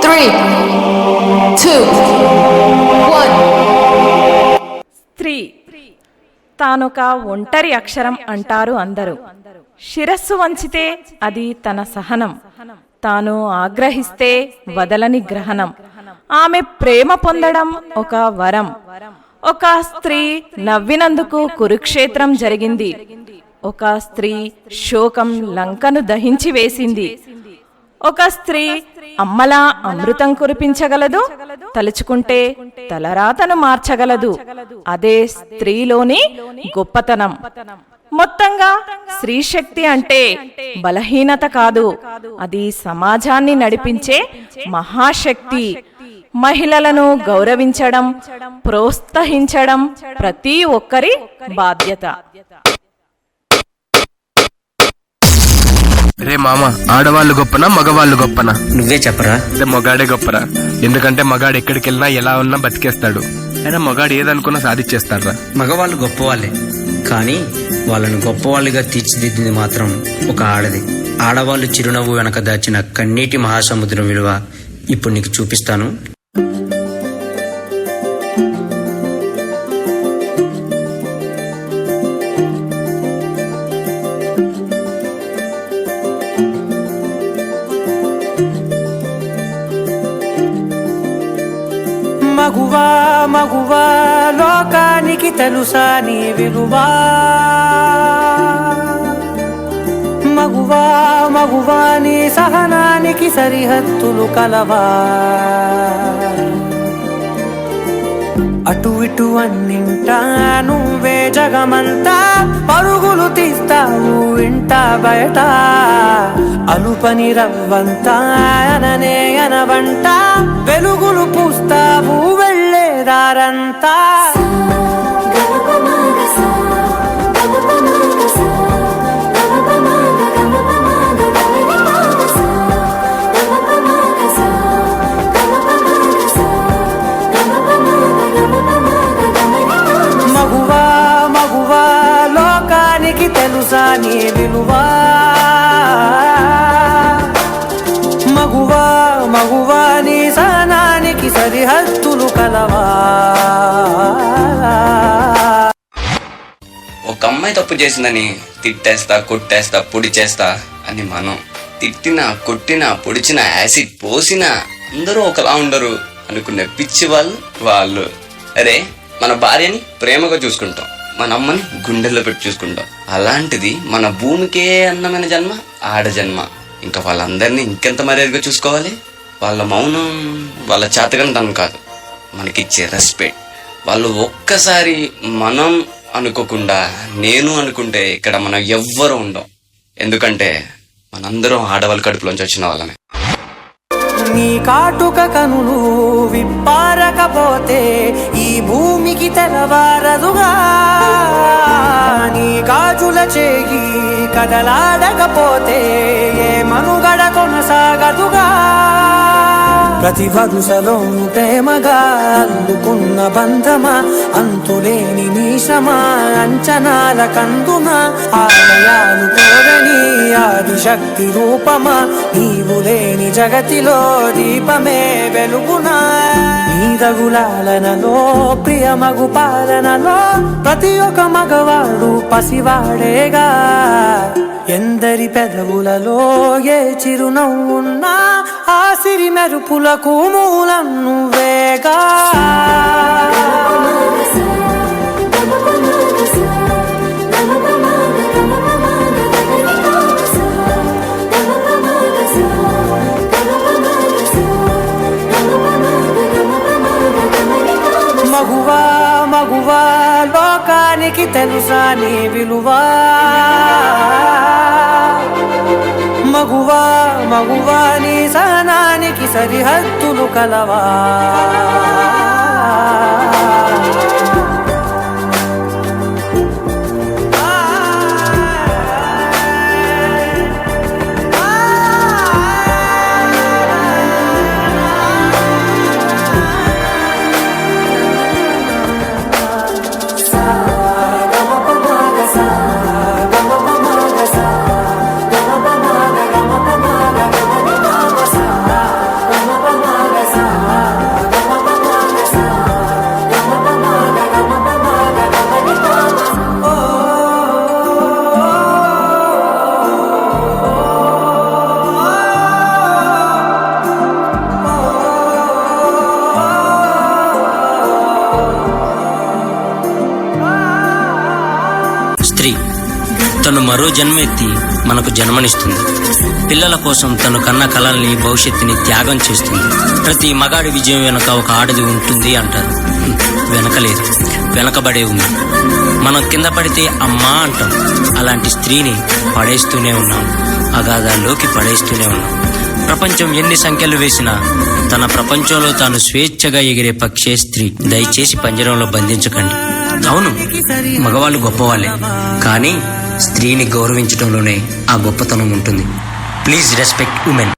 3, 2, 1. స్త్రీ తానొక ఒంటరి అక్షరం అంటారు అందరూ. శిరస్సు వంచితే అది తన సహనం, తాను ఆగ్రహిస్తే వదలని గ్రహణం. ఆమె ప్రేమ పొందడం ఒక వరం. ఒక స్త్రీ నవ్వినందుకు కురుక్షేత్రం జరిగింది. ఒక స్త్రీ శోకం లంకను దహించి వేసింది. ఒక స్త్రీ అమ్మలా అమృతం కురిపించగలదు, తలుచుకుంటే తలరాతను మార్చగలదు. అదే స్త్రీలోని గొప్పతనం. మొత్తంగా స్త్రీ శక్తి అంటే బలహీనత కాదు, అది సమాజాన్ని నడిపించే మహాశక్తి. మహిళలను గౌరవించడం, ప్రోత్సహించడం ప్రతి ఒక్కరి బాధ్యత. రే మామ, ఆడవాళ్ళు గొప్పనా మగవాళ్ళు గొప్పనా? నువ్వే చెప్పరా. మగాడే గొప్పరా. ఎందుకంటే మగాడు ఎక్కడికి వెళ్ళినా ఎలా ఉన్నా బతికేస్తాడు. అయినా మగాడు ఏదనుకున్నా సాధించేస్తాడ్రా. మగవాళ్ళు గొప్పవాళ్ళే, కానీ వాళ్ళని గొప్పవాళ్ళుగా తీర్చిదిద్దింది మాత్రం ఒక ఆడది. ఆడవాళ్ళు చిరునవ్వు వెనక దాచిన కన్నీటి మహాసముద్రం విలువ ఇప్పుడు నీకు చూపిస్తాను. మగువా మగువా లోకానికి తెలుసా నీ విలువా? మగువా మగువా నీ సహనానికి సరిహద్దులు కలవా? అటు ఇటు అన్నింటా నువ్వే జగమంతా, పరుగులు తీస్తావు ఇంట బయట. అలుపని రవ్వంతా అననే అనవంట, వెలుగులు పూస్తావు వెళ్ళేదారంతా. మగువా మగువా లోకానికి తెలుసా నీ విలువా? మగువా మగువా నీ సహనానికి సరిహద్దులు కలవా? ఒక అమ్మాయి తప్పు చేసిందని తిట్టేస్తా, కొట్టేస్తా, పొడి చేస్తా అని మనం తిట్టినా, కొట్టినా, పొడిచినా, యాసిడ్ పోసినా అందరూ ఒకలా ఉండరు అనుకునే పిచ్చి వాళ్ళు. అరే, మన భార్యని ప్రేమగా చూసుకుంటాం, మన అమ్మని గుండెల్లో పెట్టి చూసుకుంటాం. అలాంటిది మన భూమికే అందమైన జన్మ ఆడ జన్మ. ఇంకా వాళ్ళందరినీ ఇంకెంత మర్యాదగా చూసుకోవాలి. వాళ్ళ మౌనం వాళ్ళ చేతగానితనం కాదు, మనకిచ్చే రెస్పెక్ట్. వాళ్ళు ఒక్కసారి మనం అనుకోకుండా నేను అనుకుంటే ఇక్కడ మనం ఎవ్వరూ ఉండం. ఎందుకంటే మనందరం ఆడవాళ్ళ కడుపులోంచి వచ్చిన వాళ్ళమే. నీ కాటుక కనులు విప్పారకపోతే ఈ భూమికి తెలవారదుగా. నీ గాజుల చేయి కదలాడకపోతే ఏ మనుగడ కొనసాగదుగా. ప్రతి వరుసలోను ప్రేమగా అల్లుకున్న బంధమా, అంతులేని నీశమా, అంచనాల కందున ఆలయాలు కోరని ఆదిశక్తి రూపమా, నీవు లేని జగతిలో దీపమే వెలుగునా. నీ రఘులాలనలో ప్రియమగు పాలనలో ప్రతి ఒక్క మగవాడు పసివాడేగా. ఎందరి పెదవులలో ఏ చిరునవ్వున్నా ఆ సిరి మెరుపులకు మూలం నువ్వేగా. మగువా మగువా లోకానికి తెలుసా నీ విలువా? మగువా మగువా నీ సహనానికి సరిహద్దులు కలవా? తను మరో జన్మ ఎత్తి మనకు జన్మనిస్తుంది. పిల్లల కోసం తను కన్న కలల్ని, భవిష్యత్తుని త్యాగం చేస్తుంది. ప్రతి మగాడి విజయం వెనుక ఒక ఆడది ఉంటుంది అంటారు. వెనకలేదు, వెనకబడే ఉంది. మనం కింద పడితే అమ్మా అంటాం. అలాంటి స్త్రీని పడేస్తూనే ఉన్నాం, అగాధాల్లోకి పడేస్తూనే ఉన్నాం. ప్రపంచం ఎన్ని సంఖ్యలు వేసినా తన ప్రపంచంలో తాను స్వేచ్ఛగా ఎగిరే పక్షే స్త్రీ. దయచేసి పంజరంలో బంధించకండి. అవును, మగవాళ్ళు గొప్పవాళ్ళే, కానీ స్త్రీని గౌరవించడంలోనే ఆ గొప్పతనం ఉంటుంది. Please respect women.